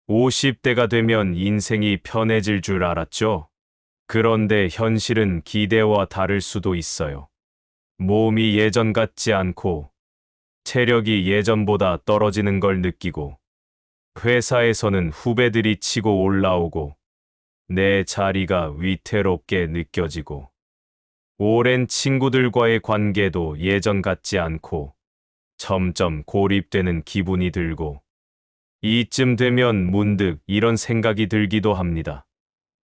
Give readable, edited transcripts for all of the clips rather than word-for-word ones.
50대가 되면 인생이 편해질 줄 알았죠? 그런데 현실은 기대와 다를 수도 있어요. 몸이 예전 같지 않고 체력이 예전보다 떨어지는 걸 느끼고 회사에서는 후배들이 치고 올라오고 내 자리가 위태롭게 느껴지고 오랜 친구들과의 관계도 예전 같지 않고 점점 고립되는 기분이 들고 이쯤 되면 문득 이런 생각이 들기도 합니다.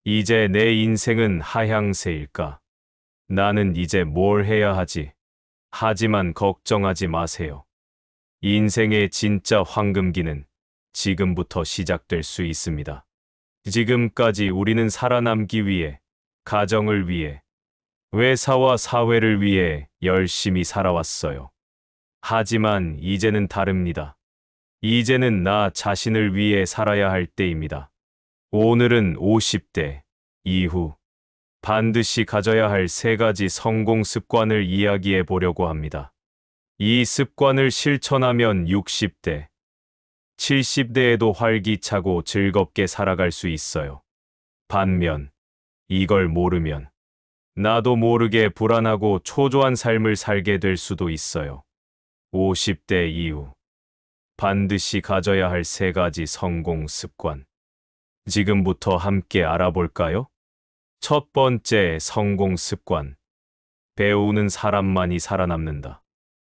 이제 내 인생은 하향세일까? 나는 이제 뭘 해야 하지? 하지만 걱정하지 마세요. 인생의 진짜 황금기는 지금부터 시작될 수 있습니다. 지금까지 우리는 살아남기 위해, 가정을 위해, 회사와 사회를 위해 열심히 살아왔어요. 하지만 이제는 다릅니다. 이제는 나 자신을 위해 살아야 할 때입니다. 오늘은 50대 이후 반드시 가져야 할 3가지 성공 습관을 이야기해 보려고 합니다. 이 습관을 실천하면 60대, 70대에도 활기차고 즐겁게 살아갈 수 있어요. 반면 이걸 모르면 나도 모르게 불안하고 초조한 삶을 살게 될 수도 있어요. 50대 이후 반드시 가져야 할 3가지 성공 습관. 지금부터 함께 알아볼까요? 첫 번째 성공 습관. 배우는 사람만이 살아남는다.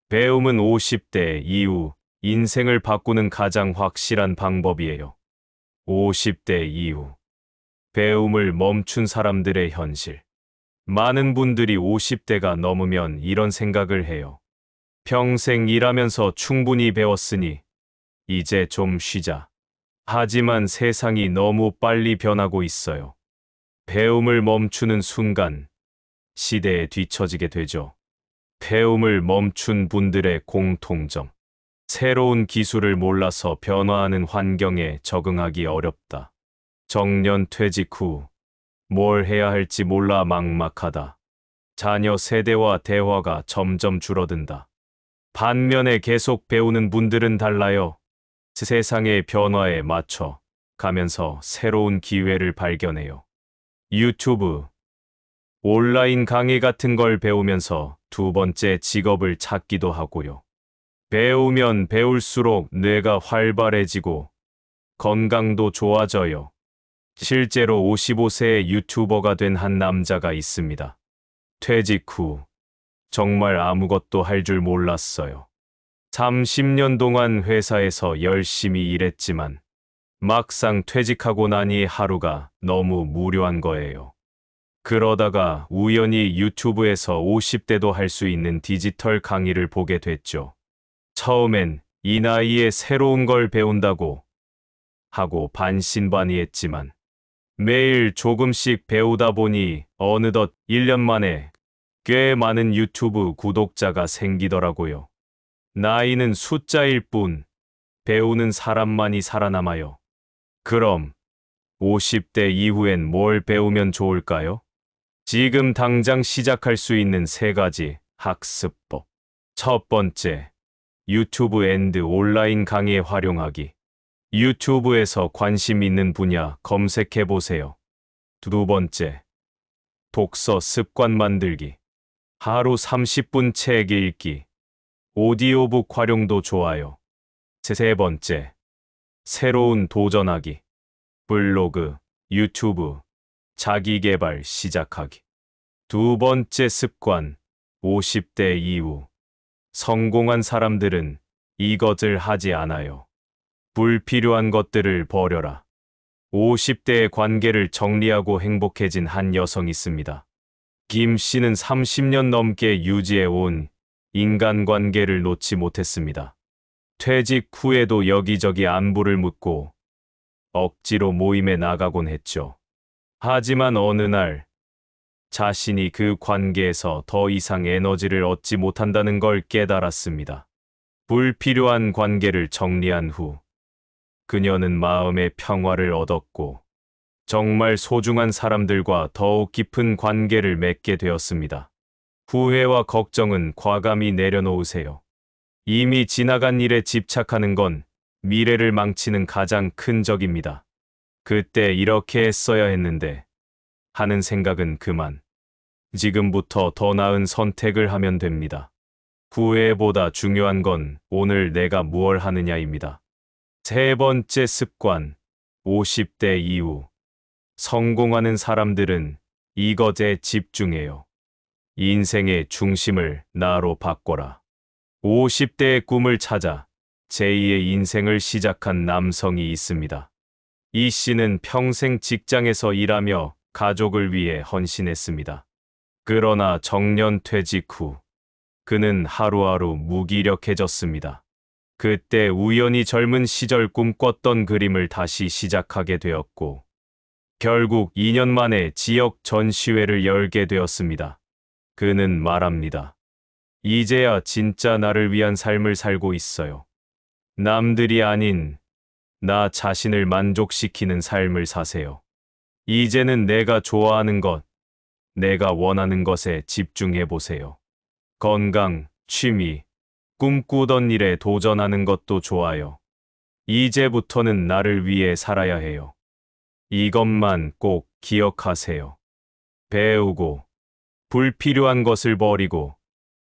배움은 50대 이후 인생을 바꾸는 가장 확실한 방법이에요. 50대 이후 배움을 멈춘 사람들의 현실. 많은 분들이 50대가 넘으면 이런 생각을 해요. 평생 일하면서 충분히 배웠으니 이제 좀 쉬자. 하지만 세상이 너무 빨리 변하고 있어요. 배움을 멈추는 순간 시대에 뒤처지게 되죠. 배움을 멈춘 분들의 공통점. 새로운 기술을 몰라서 변화하는 환경에 적응하기 어렵다. 정년 퇴직 후 뭘 해야 할지 몰라 막막하다. 자녀 세대와 대화가 점점 줄어든다. 반면에 계속 배우는 분들은 달라요. 세상의 변화에 맞춰 가면서 새로운 기회를 발견해요. 유튜브, 온라인 강의 같은 걸 배우면서 2번째 직업을 찾기도 하고요. 배우면 배울수록 뇌가 활발해지고 건강도 좋아져요. 실제로 55세의 유튜버가 된 한 남자가 있습니다. 퇴직 후 정말 아무것도 할 줄 몰랐어요. 30년 동안 회사에서 열심히 일했지만 막상 퇴직하고 나니 하루가 너무 무료한 거예요. 그러다가 우연히 유튜브에서 50대도 할 수 있는 디지털 강의를 보게 됐죠. 처음엔 이 나이에 새로운 걸 배운다고 하고 반신반의했지만 매일 조금씩 배우다 보니 어느덧 1년 만에 꽤 많은 유튜브 구독자가 생기더라고요. 나이는 숫자일 뿐 배우는 사람만이 살아남아요. 그럼 50대 이후엔 뭘 배우면 좋을까요? 지금 당장 시작할 수 있는 3가지 학습법. 첫 번째, 유튜브 앤드 온라인 강의 활용하기. 유튜브에서 관심 있는 분야 검색해 보세요. 2번째, 독서 습관 만들기. 하루 30분 책 읽기. 오디오북 활용도 좋아요. 3번째, 새로운 도전하기. 블로그, 유튜브, 자기계발 시작하기. 2번째 습관, 50대 이후 성공한 사람들은 이것을 하지 않아요. 불필요한 것들을 버려라. 50대의 관계를 정리하고 행복해진 한 여성이 있습니다. 김 씨는 30년 넘게 유지해온 인간관계를 놓지 못했습니다. 퇴직 후에도 여기저기 안부를 묻고 억지로 모임에 나가곤 했죠. 하지만 어느 날 자신이 그 관계에서 더 이상 에너지를 얻지 못한다는 걸 깨달았습니다. 불필요한 관계를 정리한 후 그녀는 마음의 평화를 얻었고 정말 소중한 사람들과 더욱 깊은 관계를 맺게 되었습니다. 후회와 걱정은 과감히 내려놓으세요. 이미 지나간 일에 집착하는 건 미래를 망치는 가장 큰 적입니다. 그때 이렇게 했어야 했는데 하는 생각은 그만. 지금부터 더 나은 선택을 하면 됩니다. 후회보다 중요한 건 오늘 내가 무얼 하느냐입니다. 세 번째 습관, 50대 이후. 성공하는 사람들은 이것에 집중해요. 인생의 중심을 나로 바꿔라. 50대의 꿈을 찾아 제2의 인생을 시작한 남성이 있습니다. 이 씨는 평생 직장에서 일하며 가족을 위해 헌신했습니다. 그러나 정년 퇴직 후 그는 하루하루 무기력해졌습니다. 그때 우연히 젊은 시절 꿈꿨던 그림을 다시 시작하게 되었고 결국 2년 만에 지역 전시회를 열게 되었습니다. 그는 말합니다. 이제야 진짜 나를 위한 삶을 살고 있어요. 남들이 아닌 나 자신을 만족시키는 삶을 사세요. 이제는 내가 좋아하는 것, 내가 원하는 것에 집중해 보세요. 건강, 취미, 꿈꾸던 일에 도전하는 것도 좋아요. 이제부터는 나를 위해 살아야 해요. 이것만 꼭 기억하세요. 배우고, 불필요한 것을 버리고,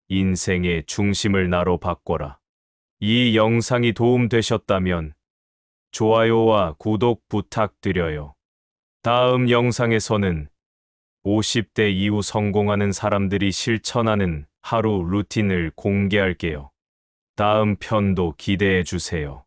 인생의 중심을 나로 바꿔라. 이 영상이 도움되셨다면 좋아요와 구독 부탁드려요. 다음 영상에서는 50대 이후 성공하는 사람들이 실천하는 하루 루틴을 공개할게요. 다음 편도 기대해 주세요.